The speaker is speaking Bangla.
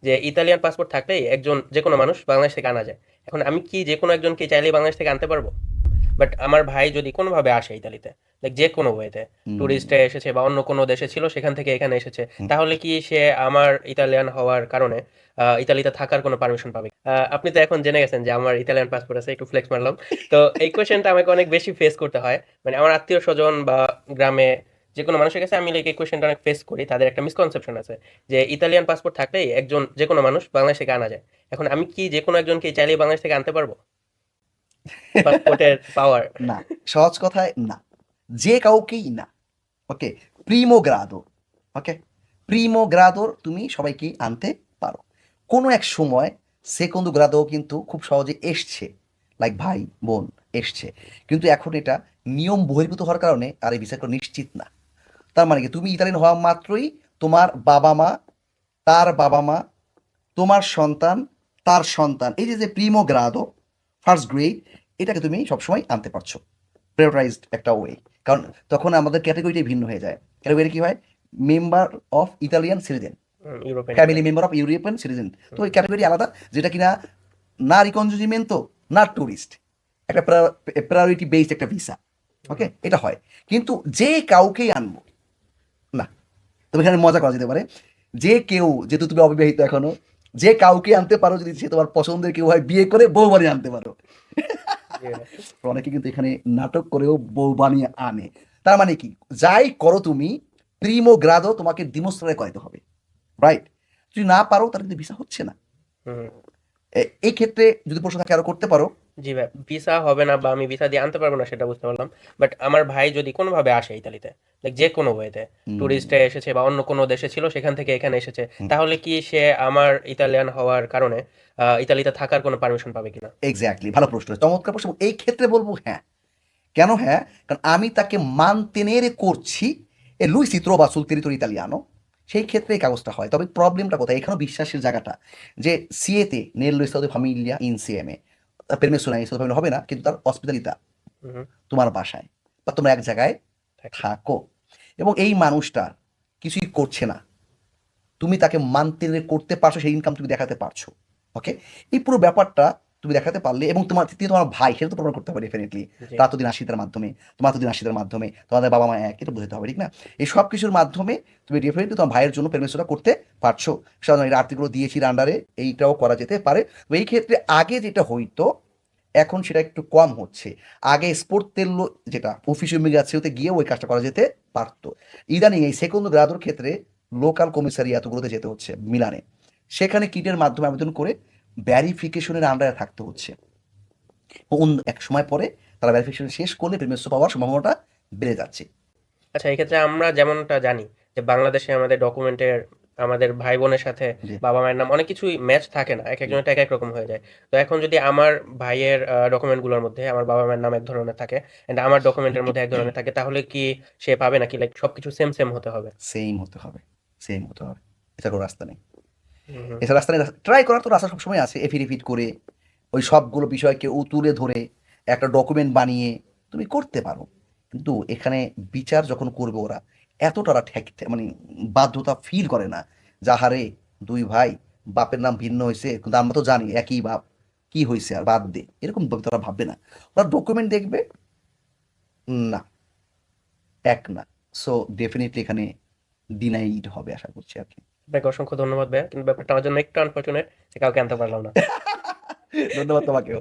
যে ইতালিয়ান পাসপোর্ট থাকলেই একজন যে কোনো মানুষ বাংলাদেশ থেকে আনা যায়। এখন আমি কি যে কোনো একজনকে চাইলেই বাংলাদেশ থেকে আনতে পারবো? বাট আমার ভাই যদি কোনোভাবে আসে ইতালিতে, লাইক যে কোনো ওয়েতে, টুরিস্টে এসেছে বা অন্য কোনো দেশে ছিল সেখান থেকে এখানে এসেছে, তাহলে কি সে আমার ইতালিয়ান হওয়ার কারণে ইতালিতে থাকার কোনো পারমিশন পাবে? আপনি তো এখন জেনে গেছেন যে আমার ইতালিয়ান পাসপোর্ট আছে, একটু ফ্লেক্স মারলাম। তো এই কোয়েশ্চেনটা আমাকে অনেক বেশি ফেস করতে হয়, মানে আমার আত্মীয় স্বজন বা গ্রামে যে কোনো মানুষের কাছে আমি লাইক এই কোয়েশ্চেনটা অনেক ফেস করি। তাদের একটা মিসকনসেপশন আছে যে ইতালিয়ান পাসপোর্ট থাকলেই একজন যে কোনো মানুষ বাংলাদেশ থেকে আনা যায়। এখন আমি কি যে কোনো একজনকে চাইলেই বাংলাদেশ থেকে আনতে পারবো পাসপোর্টের পাওয়ার? না, সহজ কথায় না, যে কাউকেই না। ওকে, প্রিমো গ্রাদো। ওকে, প্রিমো গ্রাদোর তুমি সবাইকে আনতে পারো। কোনো এক সময় সেকন্দ গ্রাদো কিন্তু খুব সহজে এসছে, লাইক ভাই বোন এসছে, কিন্তু এখন এটা নিয়ম বহির্ভূত হওয়ার কারণে আর এই বিষয়টা নিশ্চিত না। তার মানে কি, তুমি ইতালিয়ান হওয়া মাত্রই তোমার বাবা মা, তার বাবা মা, তোমার সন্তান, তার সন্তান, এই যে যে প্রিমো গ্রাদো, ফার্স্ট গ্রেড, এটাকে তুমি সবসময় আনতে পারছো, প্রায়োরিটাইজড একটা ওয়ে। কারণ তখন আমাদের ক্যাটাগরিটাই ভিন্ন হয়ে যায়। ক্যাটাগরি কি হয়? Member of Italian citizen, European family union. Member of European citizen. তো ওই ক্যাটাগরি আলাদা, যেটা কিনা না রিকনজিউমেন্টো, না ট্যুরিস্ট, একটা প্রায়োরিটি বেসড একটা ভিসা। ওকে, এটা হয়। কিন্তু যে কাউকেই আনবো না, তবে এখানে মজা করা যেতে পারে, যে কেউ, যেহেতু তুমি অবিবাহিত এখনো, যে কাউকে আনতে পারো, যদি সে তোমার পছন্দের কেউ হয়, বিয়ে করে বউ বানিয়ে আনতে পারো। অনেকে কিন্তু এখানে নাটক করেও বউ বানিয়ে আনে। তার মানে কি, যাই করো তুমি, প্রিমো গ্রাদো তোমাকে ডিমোস্ট্রেট করাতে হবে, রাইট? যদি না পারো তাহলে কিন্তু ভিসা হচ্ছে না। এই ক্ষেত্রে যদি প্রশ্ন থাকে আরো করতে পারো। জি ভাই, ভিসা হবে না বা আমি ভিসা দিয়ে আনতে পারবো না সেটা বুঝতে পারলাম। বাট আমার ভাই যদি কোনোভাবে আসে ইতালিতে, লাইক যে কোনো ওয়েতে, টুরিস্টে এসেছে বা অন্য কোনো দেশে ছিল সেখান থেকে এখানে এসেছে, তাহলে কি সে আমার ইতালিয়ান হওয়ার কারণে ইতালিতে থাকার কোনো পারমিশন পাবে কিনা? এক্স্যাক্টলি, ভালো প্রশ্ন, চমৎকার প্রশ্ন। এই ক্ষেত্রে বলবো হ্যাঁ। কেন হ্যাঁ? কারণ আমি তাকে mantenere করছি e lui si trova sul territorio italiano, সেই ক্ষেত্রে এই কাগজটা হয়। তবে প্রবলেমটা কোথায়? এখানেও বিশ্বাসের জায়গাটা, যে siete nello stato di famiglia insieme, permesso নাই, stato famiglia হবে না, কিন্তু তার hospitality হুম। তোমার বাসায় বা তোমরা এক জায়গায় থাকি। থাকো, এবং এই মানুষটা কিছুই করছে না, তুমি তাকে মান্থলি করতে পারছো, সেই ইনকাম তুমি দেখাতে পারছো। ওকে, এই পুরো ব্যাপারটা তুমি দেখাতে পারলে, এবং তোমার তিনি তোমার ভাই, সেটা তো প্রমাণ করতে হবে ডেফিনেটলি। জি। তার তো দিন আশিটার মাধ্যমে, তোমার তো দিন আশিটার মাধ্যমে, তোমাদের বাবা মা এক, এটা বোঝাতে হবে, ঠিক না? এই সব কিছুর মাধ্যমে তুমি ডেফিনেটলি তোমার ভাইয়ের জন্য পেরমিশনটা করতে পারছো। সাধারণ এই আর্টিকেলগুলো দিয়েছি আন্ডারে, এইটাও করা যেতে পারে। তো এই ক্ষেত্রে আগে যেটা হইতো, এখন সেটা একটু কম হচ্ছে। আগে স্পোর্ট তেল্লো, যেটা অফিসিয়াল মিগ্রাসিওতে গিয়ে ওই কাজটা করা যেতে পারতো। ইদানিং এই সেকন্দ গ্রাদোর ক্ষেত্রে লোকাল কমিসারিয়াতগুলোতে যেতে হচ্ছে মিলানে, সেখানে কিটের মাধ্যমে আবেদন করে ভ্যারিফিকেশনের আন্ডারে থাকতে হচ্ছে। এক সময় পরে তারা ভ্যারিফিকেশন শেষ করলে পেমেন্টস পাওয়ার সম্ভাবনাটা বেড়ে যাচ্ছে। আচ্ছা, এক্ষেত্রে আমরা যেমনটা জানি যে বাংলাদেশে আমাদের ডকুমেন্টের আমাদের ভাই বোনের সাথে জি। বাবা মায়ের নাম অনেক কিছুই ম্যাচ থাকে না, এক একজনের এক এক রকম হয়ে যায়। তো এখন যদি আমার ভাইয়ের ডকুমেন্টগুলোর মধ্যে আমার বাবা মায়ের নাম এক ধরনের থাকে এন্ড আমার ডকুমেন্টের মধ্যে এক ধরনের থাকে, তাহলে কি সে পাবে নাকি লাইক সবকিছু সেম সেম হতে হবে? সেম হতে হবে, সেম হতে হবে, এটা কোনো রাস্তা নেই। হুম, হুম। এছাড়া রাস্তা নেই, ট্রাই করার তো রাস্তা সবসময় আছে, এফিডেভিট করে ওই সবগুলো বিষয়কে তুলে ধরে একটা ডকুমেন্ট বানিয়ে তুমি করতে পারো। কিন্তু এখানে বিচার যখন করবে ওরা, এতটা ওরা মানে বাধ্যতা ফিল করে না, যাহারে দুই ভাই, বাপের নাম ভিন্ন হয়েছে কিন্তু আমরা তো জানি একই বাপ, কি হয়েছে আর বাদ দে, এরকম ভাবে তো ওরা ভাববে না। ওরা ডকুমেন্ট দেখবে, না, এক না। সো ডেফিনেটলি এখানে ডিনাইড হবে আশা করছি আর কি। আপনাকে অসংখ্য ধন্যবাদ ভাইয়া, কিন্তু ব্যাপারটা আমার জন্য একটু আনফরচুনেট যে কাউকে আনতে পারলাম না। ধন্যবাদ তোমাকেও।